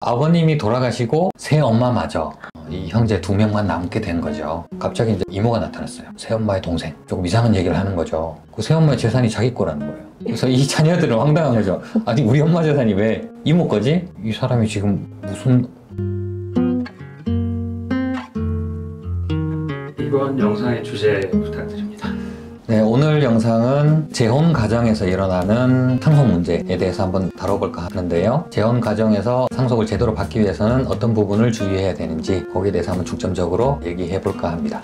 아버님이 돌아가시고 새엄마마저 이 형제 2명만 남게 된 거죠. 갑자기 이제 이모가 나타났어요. 새엄마의 동생. 조금 이상한 얘기를 하는 거죠. 그 새엄마의 재산이 자기 거라는 거예요. 그래서 이 자녀들은 황당한 거죠. 아니 우리 엄마 재산이 왜 이모 거지? 이 사람이 지금 무슨... 이번 영상의 주제 부탁드립니다. 네, 오늘 영상은 재혼 가정에서 일어나는 상속 문제에 대해서 한번 다뤄볼까 하는데요. 재혼 가정에서 상속을 제대로 받기 위해서는 어떤 부분을 주의해야 되는지 거기에 대해서 한번 중점적으로 얘기해 볼까 합니다.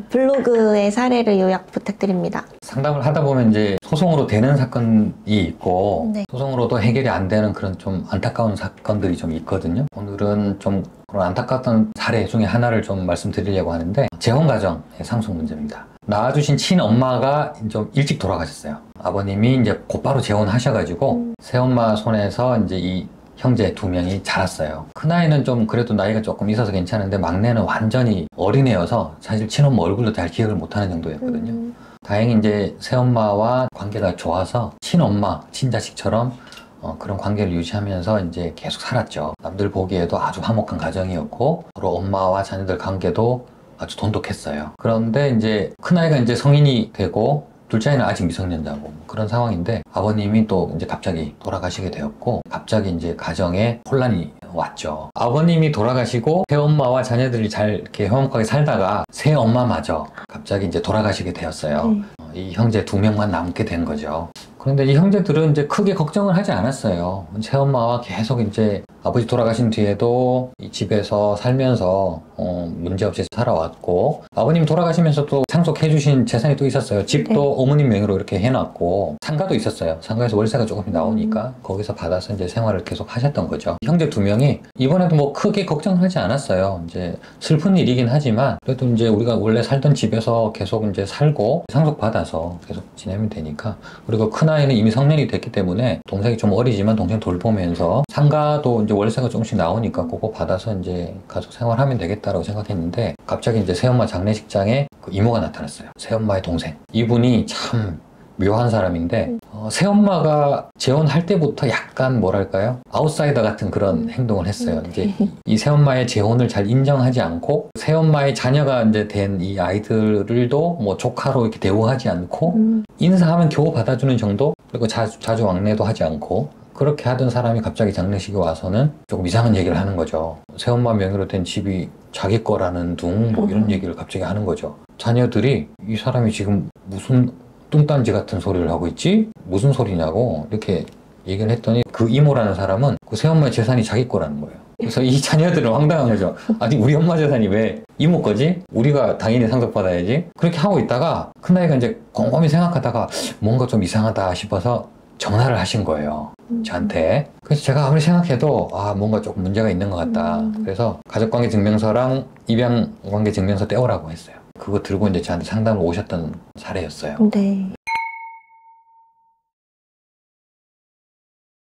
블로그의 사례를 요약 부탁드립니다. 상담을 하다 보면 이제 소송으로 되는 사건이 있고 네. 소송으로도 해결이 안 되는 그런 좀 안타까운 사건들이 좀 있거든요. 오늘은 좀 그런 안타까웠던 사례 중에 하나를 좀 말씀드리려고 하는데 재혼 가정의 상속 문제입니다. 낳아주신 친엄마가 좀 일찍 돌아가셨어요. 아버님이 이제 곧바로 재혼하셔가지고 새엄마 손에서 이제 이 형제 2명이 자랐어요. 큰아이는 좀 그래도 나이가 조금 있어서 괜찮은데 막내는 완전히 어린애여서 사실 친엄마 얼굴도 잘 기억을 못하는 정도였거든요. 다행히 이제 새엄마와 관계가 좋아서 친엄마, 친자식처럼 그런 관계를 유지하면서 이제 계속 살았죠. 남들 보기에도 아주 화목한 가정이었고 서로 엄마와 자녀들 관계도 아주 돈독했어요. 그런데 이제 큰아이가 이제 성인이 되고 둘째 아이는 아직 미성년자고 그런 상황인데 아버님이 또 이제 갑자기 돌아가시게 되었고 갑자기 이제 가정에 혼란이 왔죠. 아버님이 돌아가시고 새엄마와 자녀들이 잘 이렇게 화목하게 살다가 새엄마마저 갑자기 이제 돌아가시게 되었어요. 이 형제 2명만 남게 된 거죠. 그런데 이 형제들은 이제 크게 걱정을 하지 않았어요. 새엄마와 계속 이제 아버지 돌아가신 뒤에도 이 집에서 살면서 문제없이 살아왔고 아버님 돌아가시면서도 상속해주신 재산이 또 있었어요. 집도 네. 어머님 명의로 이렇게 해놨고 상가도 있었어요. 상가에서 월세가 조금 나오니까 거기서 받아서 이제 생활을 계속 하셨던 거죠. 형제 2명이 이번에도 뭐 크게 걱정하지 않았어요. 이제 슬픈 일이긴 하지만 그래도 이제 우리가 원래 살던 집에서 계속 이제 살고 상속받아서 계속 지내면 되니까 그리고 큰아이는 이미 성년이 됐기 때문에 동생이 좀 어리지만 동생 돌보면서 상가도 이제 월세가 조금씩 나오니까 그거 받아서 이제 가족 생활하면 되겠다라고 생각했는데 갑자기 이제 새엄마 장례식장에 그 이모가 나타났어요. 새엄마의 동생. 이분이 참 묘한 사람인데 새엄마가 재혼할 때부터 약간 뭐랄까요? 아웃사이더 같은 그런 행동을 했어요. 이제 이 새엄마의 재혼을 잘 인정하지 않고 새엄마의 자녀가 이제 된 이 아이들도 뭐 조카로 이렇게 대우하지 않고 인사하면 겨우 받아주는 정도? 그리고 자주 왕래도 하지 않고 그렇게 하던 사람이 갑자기 장례식에 와서는 조금 이상한 얘기를 하는 거죠. 새엄마 명의로 된 집이 자기 거라는 둥 뭐 이런 얘기를 갑자기 하는 거죠. 자녀들이 이 사람이 지금 무슨 뚱딴지 같은 소리를 하고 있지? 무슨 소리냐고 이렇게 얘기를 했더니 그 이모라는 사람은 그 새엄마의 재산이 자기 거라는 거예요. 그래서 이 자녀들은 황당한 거죠. 아니 우리 엄마 재산이 왜 이모 거지? 우리가 당연히 상속받아야지. 그렇게 하고 있다가 큰아이가 이제 곰곰이 생각하다가 뭔가 좀 이상하다 싶어서 전화를 하신 거예요. 저한테. 그래서 제가 아무리 생각해도 뭔가 조금 문제가 있는 것 같다. 그래서 가족관계 증명서랑 입양관계 증명서 떼오라고 했어요. 그거 들고 이제 저한테 상담을 오셨던 사례였어요. 네.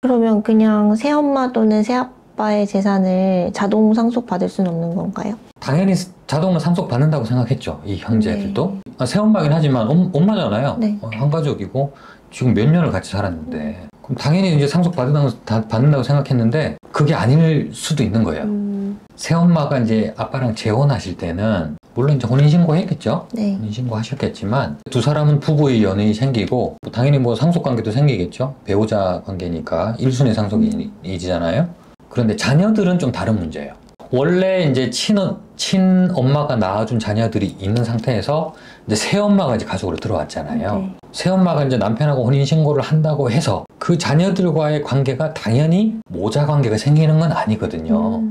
그러면 그냥 새엄마 또는 새아빠의 재산을 자동 상속받을 수는 없는 건가요? 당연히 자동으로 상속받는다고 생각했죠. 이 형제들도. 네. 새엄마긴 하지만 엄마잖아요. 네. 한 가족이고 지금 몇 년을 같이 살았는데 그럼 당연히 이제 상속받는다고 생각했는데 그게 아닐 수도 있는 거예요. 새엄마가 이제 아빠랑 재혼하실 때는 물론 이제 혼인신고 했겠죠. 네. 혼인신고 하셨겠지만 두 사람은 부부의 연인이 생기고 당연히 뭐 상속관계도 생기겠죠. 배우자 관계니까 1순위 상속이잖아요. 그런데 자녀들은 좀 다른 문제예요. 원래 이제 친엄마가 낳아준 자녀들이 있는 상태에서 이제 새엄마가 이제 가족으로 들어왔잖아요. 네. 새엄마가 이제 남편하고 혼인신고를 한다고 해서 그 자녀들과의 관계가 당연히 모자 관계가 생기는 건 아니거든요.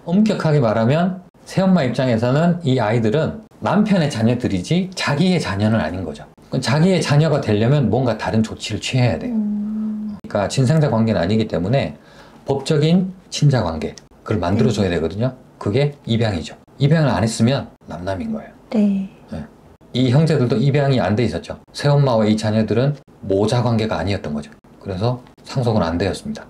엄격하게 말하면 새엄마 입장에서는 이 아이들은 남편의 자녀들이지 자기의 자녀는 아닌 거죠. 자기의 자녀가 되려면 뭔가 다른 조치를 취해야 돼요. 그러니까 친생자 관계는 아니기 때문에 법적인 친자 관계 그걸 만들어줘야 되거든요. 그게 입양이죠. 입양을 안 했으면 남남인 거예요. 네. 네. 이 형제들도 입양이 안 돼 있었죠. 새엄마와 이 자녀들은 모자 관계가 아니었던 거죠. 그래서 상속은 안 되었습니다.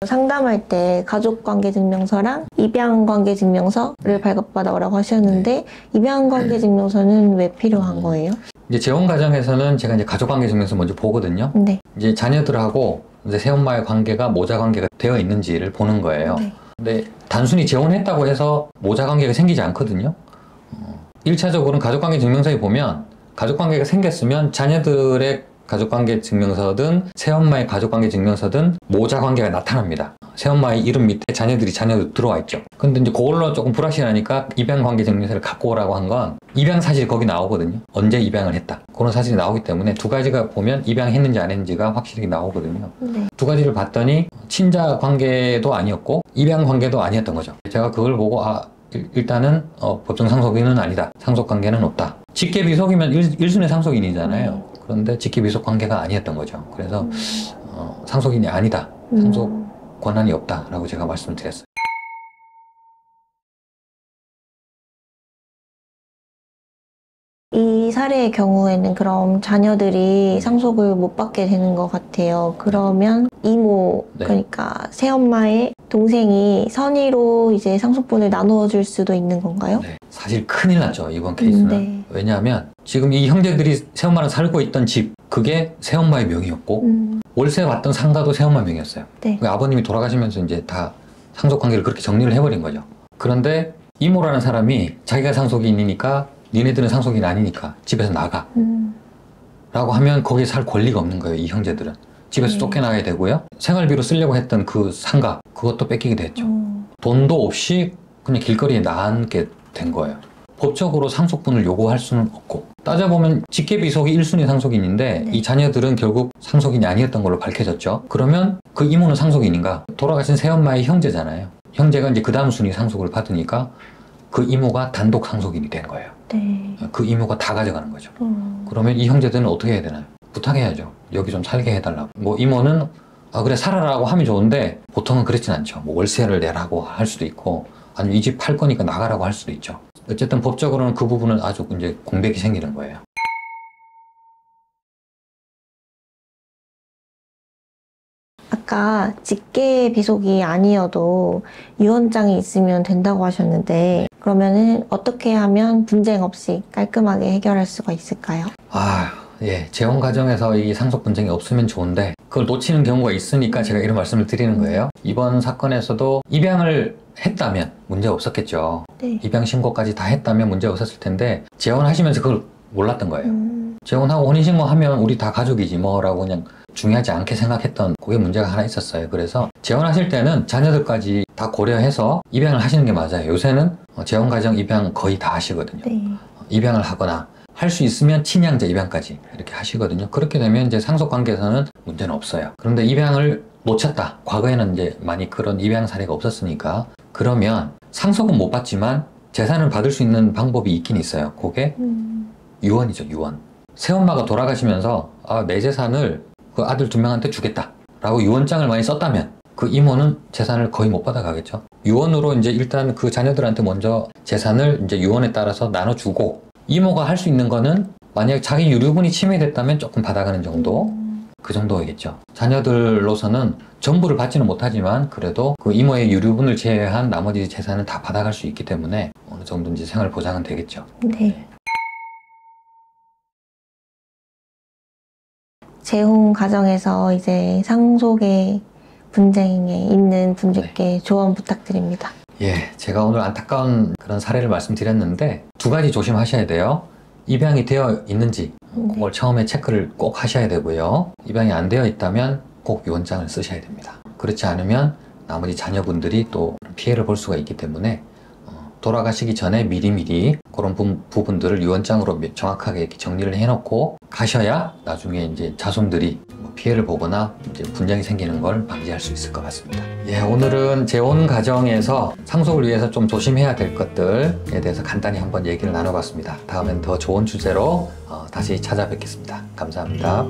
상담할 때 가족관계증명서랑 입양관계증명서를 발급받아 오라고 하셨는데 입양관계증명서는 왜 필요한 거예요? 이제 재혼 과정에서는 제가 이제 가족관계증명서 먼저 보거든요. 네. 이제 자녀들하고 이제 새엄마의 관계가 모자 관계가 되어 있는지를 보는 거예요. 네. 근데 단순히 재혼했다고 해서 모자 관계가 생기지 않거든요. 1차적으로는 가족관계 증명서에 보면 가족관계가 생겼으면 자녀들의 가족관계 증명서든 새엄마의 가족관계 증명서든 모자 관계가 나타납니다. 새엄마의 이름 밑에 자녀들 들어와 있죠. 근데 이제 그걸로 조금 불확실하니까 입양관계 증명서를 갖고 오라고 한 건 입양 사실이 거기 나오거든요. 언제 입양을 했다. 그런 사실이 나오기 때문에 두 가지가 보면 입양했는지 안 했는지가 확실히 나오거든요. 네. 두 가지를 봤더니 친자 관계도 아니었고 입양 관계도 아니었던 거죠. 제가 그걸 보고 일단은 법정 상속인은 아니다. 상속 관계는 없다. 직계비속이면 1순위 상속인이잖아요. 그런데 직계비속 관계가 아니었던 거죠. 그래서 상속인이 아니다. 상속 권한이 없다라고 제가 말씀을 드렸어요. 이 사례의 경우에는 그럼 자녀들이 상속을 못 받게 되는 것 같아요. 그러면 이모, 네. 그러니까 새엄마의 동생이 선의로 이제 상속분을 나누어 줄 수도 있는 건가요? 네. 사실 큰일 났죠. 이번 케이스는. 네. 왜냐하면 지금 이 형제들이 새엄마랑 살고 있던 집 그게 새엄마의 명의였고 월세 받던 상가도 새엄마 명의였어요. 네. 아버님이 돌아가시면서 이제 다 상속 관계를 그렇게 정리를 해버린 거죠. 그런데 이모라는 사람이 자기가 상속인이니까 니네들은 상속인 아니니까 집에서 나가 라고 하면 거기에 살 권리가 없는 거예요. 이 형제들은 집에서 쫓겨나게 되고요. 생활비로 쓰려고 했던 그 상가 그것도 뺏기게 됐죠. 돈도 없이 그냥 길거리에 나앉게 된 거예요. 법적으로 상속분을 요구할 수는 없고 따져보면 직계비속이 1순위 상속인인데 네. 이 자녀들은 결국 상속인이 아니었던 걸로 밝혀졌죠. 그러면 그 이모는 상속인인가? 돌아가신 새엄마의 형제잖아요. 형제가 이제 그 다음 순위 상속을 받으니까 그 이모가 단독 상속인이 된 거예요. 네. 그 이모가 다 가져가는 거죠. 그러면 이 형제들은 어떻게 해야 되나요? 부탁해야죠. 여기 좀 살게 해달라고. 뭐 이모는 그래 살아라고 하면 좋은데 보통은 그렇진 않죠. 뭐 월세를 내라고 할 수도 있고 아니면 이 집 팔 거니까 나가라고 할 수도 있죠. 어쨌든 법적으로는 그 부분은 아주 이제 공백이 생기는 거예요. 아까 직계비속이 아니어도 유언장이 있으면 된다고 하셨는데 그러면은 어떻게 하면 분쟁 없이 깔끔하게 해결할 수가 있을까요? 예. 재혼 과정에서 이 상속 분쟁이 없으면 좋은데 그걸 놓치는 경우가 있으니까 제가 이런 말씀을 드리는 거예요. 이번 사건에서도 입양을 했다면 문제 없었겠죠. 네. 입양 신고까지 다 했다면 문제 없었을 텐데 재혼하시면서 그걸 몰랐던 거예요. 재혼하고 혼인신고하면 우리 다 가족이지 뭐라고 그냥 중요하지 않게 생각했던 그게 문제가 하나 있었어요. 그래서 재혼하실 때는 자녀들까지 다 고려해서 입양을 하시는 게 맞아요. 요새는 재혼 과정 입양 거의 다 하시거든요. 네. 입양을 하거나 할 수 있으면 친양자 입양까지 이렇게 하시거든요. 그렇게 되면 이제 상속 관계에서는 문제는 없어요. 그런데 입양을 놓쳤다. 과거에는 이제 많이 그런 입양 사례가 없었으니까 그러면 상속은 못 받지만 재산을 받을 수 있는 방법이 있긴 있어요. 그게 유언이죠. 유언. 새엄마가 돌아가시면서 내 재산을 그 아들 2명한테 주겠다 라고 유언장을 많이 썼다면 그 이모는 재산을 거의 못 받아가겠죠. 유언으로 이제 일단 그 자녀들한테 먼저 재산을 이제 유언에 따라서 나눠주고 이모가 할 수 있는 거는 만약 자기 유류분이 침해됐다면 조금 받아가는 정도 그 정도이겠죠. 자녀들로서는 전부를 받지는 못하지만 그래도 그 이모의 유류분을 제외한 나머지 재산은 다 받아갈 수 있기 때문에 어느 정도인지 생활 보장은 되겠죠. 네. 재혼 과정에서 이제 상속의 분쟁에 있는 분들께 조언 부탁드립니다. 예, 제가 오늘 안타까운 그런 사례를 말씀드렸는데 두 가지 조심하셔야 돼요. 입양이 되어 있는지 그걸 처음에 체크를 꼭 하셔야 되고요. 입양이 안 되어 있다면 꼭 유언장을 쓰셔야 됩니다. 그렇지 않으면 나머지 자녀분들이 또 피해를 볼 수가 있기 때문에 돌아가시기 전에 미리미리 그런 부분들을 유언장으로 정확하게 이렇게 정리를 해놓고 가셔야 나중에 이제 자손들이 피해를 보거나 이제 분쟁이 생기는 걸 방지할 수 있을 것 같습니다. 예, 오늘은 재혼 과정에서 상속을 위해서 좀 조심해야 될 것들에 대해서 간단히 한번 얘기를 나눠봤습니다. 다음엔 더 좋은 주제로 다시 찾아뵙겠습니다. 감사합니다.